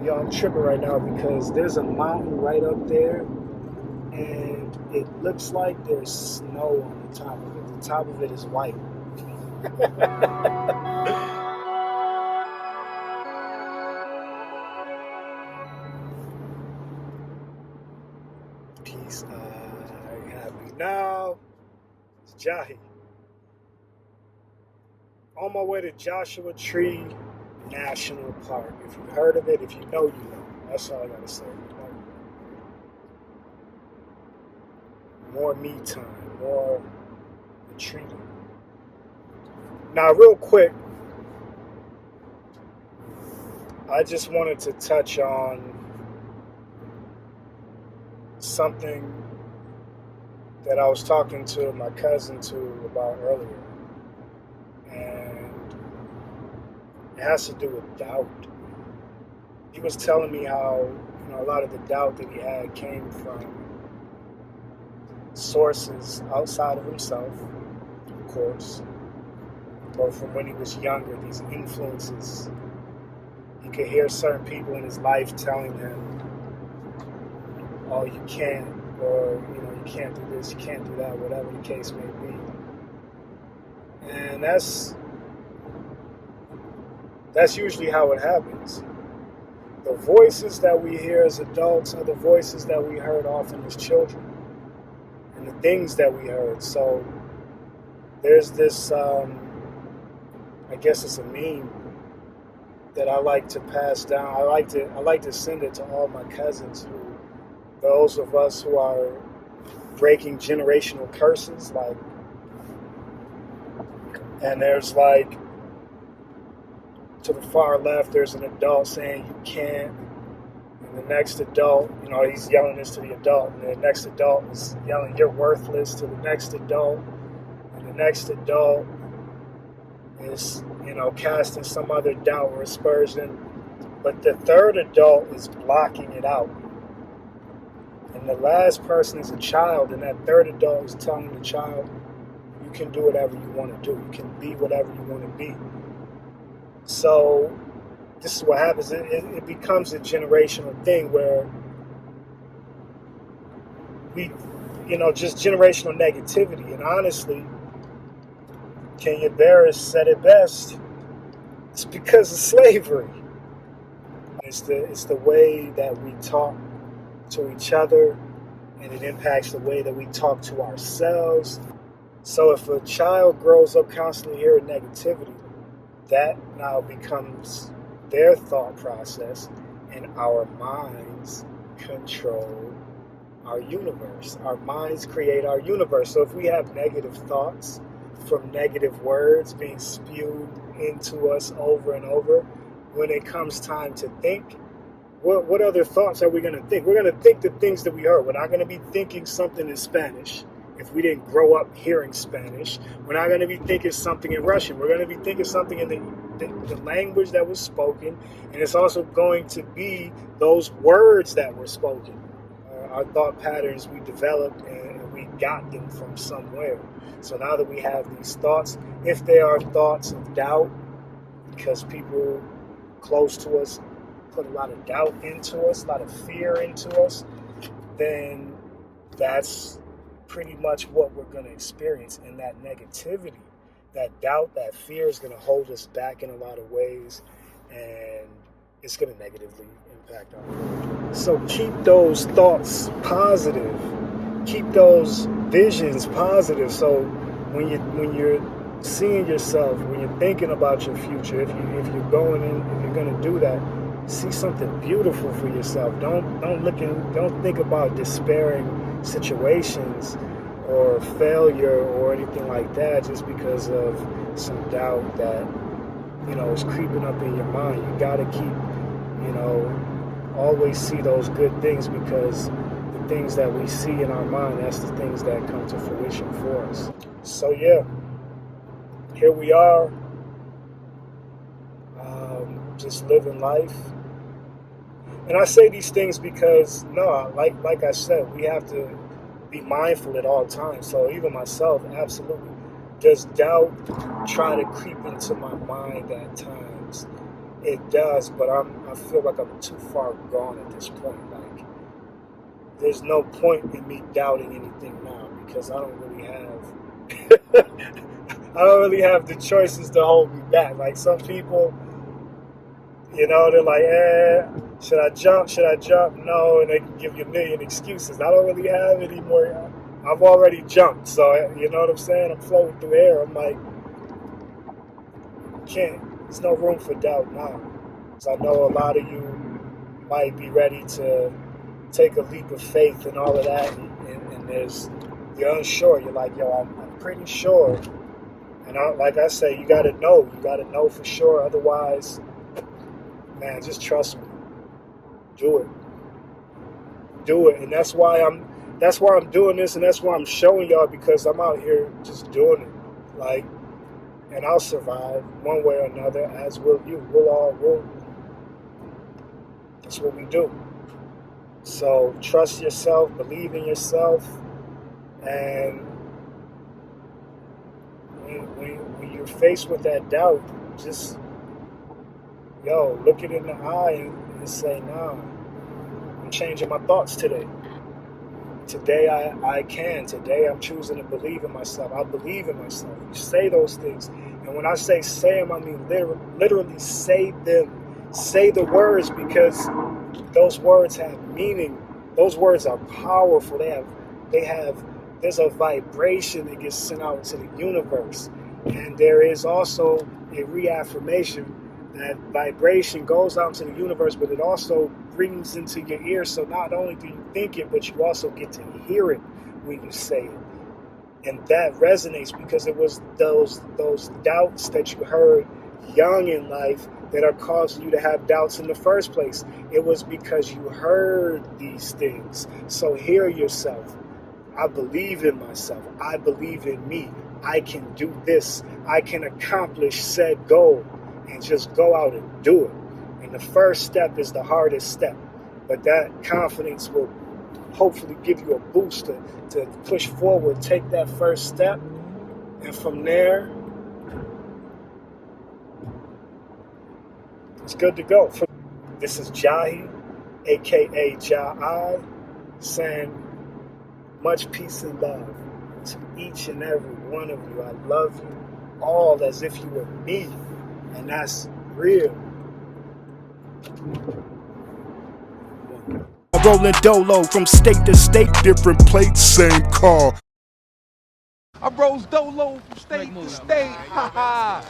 Yo, I'm tripping right now because there's a mountain right up there, and it looks like there's snow on the top of it. The top of it is white. Peace. I have me now. It's Jahi. On my way to Joshua Tree National Park. If you've heard of it, if you know, you know. That's all I gotta say. More me time, more retreating. Now, real quick, I just wanted to touch on something that I was talking to my cousin about earlier, and it has to do with doubt. He was telling me how a lot of the doubt that he had came from sources outside of himself, of course, or from when he was younger. These influences, he could hear certain people in his life telling him, "Oh, you can't," or "You can't do this, you can't do that," whatever the case may be. And that's usually how it happens. The voices that we hear as adults are the voices that we heard often as children, and the things that we heard. So there's this, I guess it's a meme that I like to pass down. I like to send it to all my cousins, those of us who are breaking generational curses, and there's to the far left, there's an adult saying you can't, and the next adult, he's yelling this to the adult, and the next adult is yelling you're worthless to the next adult, and the next adult is, casting some other doubt or aspersion, but the third adult is blocking it out. And the last person is a child, and that third adult is telling the child, you can do whatever you want to do. You can be whatever you want to be. So this is what happens. It becomes a generational thing where we, just generational negativity. And honestly, Kenya Barris said it best. It's because of slavery. It's the way that we talk to each other, and it impacts the way that we talk to ourselves. So if a child grows up constantly hearing negativity, that now becomes their thought process, and our minds control our universe. Our minds create our universe. So if we have negative thoughts from negative words being spewed into us over and over, when it comes time to think, what other thoughts are we going to think? We're going to think the things that we heard. We're not going to be thinking something in Spanish if we didn't grow up hearing Spanish. We're not going to be thinking something in Russian. We're going to be thinking something in the language that was spoken, and it's also going to be those words that were spoken. Our thought patterns we developed, and we got them from somewhere. So now that we have these thoughts, if they are thoughts of doubt, because people close to us put a lot of doubt into us, a lot of fear into us, then that's pretty much what we're going to experience. And that negativity, that doubt, that fear is going to hold us back in a lot of ways, and it's going to negatively impact our world. So keep those thoughts positive. Keep those visions positive. So when you're seeing yourself, when you're thinking about your future, if you're going in, if you're going to do that, see something beautiful for yourself. Don't think about despairing situations or failure or anything like that just because of some doubt that is creeping up in your mind. You got to keep always see those good things, because the things that we see in our mind, that's the things that come to fruition for us. So yeah, here we are, just living life. And I say these things because, like I said, we have to be mindful at all times. So even myself, absolutely, does doubt try to creep into my mind at times? It does, but I feel like I'm too far gone at this point. Like, there's no point in me doubting anything now because I don't really have I don't really have the choices to hold me back. Like some people, they're like, should I jump? Should I jump? No, and they can give you a million excuses. I don't really have any more. I've already jumped, so you know what I'm saying? I'm floating through air. I'm like, there's no room for doubt now. So I know a lot of you might be ready to take a leap of faith and all of that, and you're unsure. You're like, yo, I'm pretty sure. And like I say, you gotta know for sure. Otherwise, man, just trust me. Do it. And that's why I'm doing this, and that's why I'm showing y'all, because I'm out here just doing it. Like, and I'll survive one way or another, as will you. That's what we do. So trust yourself, believe in yourself, and when you're faced with that doubt, just look it in the eye and say, nah, I'm changing my thoughts today. Today I can. Today I'm choosing to believe in myself. I believe in myself. You say those things. And when I say them, I mean literally say them. Say the words, because those words have meaning. Those words are powerful. There's a vibration that gets sent out into the universe. And there is also a reaffirmation. That vibration goes out to the universe, but it also brings into your ear. So not only do you think it, but you also get to hear it when you say it. And that resonates because it was those doubts that you heard young in life that are causing you to have doubts in the first place. It was because you heard these things. So hear yourself. I believe in myself. I believe in me. I can do this. I can accomplish said goal. And just go out and do it. And the first step is the hardest step. But that confidence will hopefully give you a boost to push forward, take that first step. And from there, it's good to go. This is Jahi, a.k.a. Jai, saying much peace and love to each and every one of you. I love you all as if you were me. And that's real. Rolling dolo from state to state, different plates, same car. I rose dolo from state to state. Ha ha.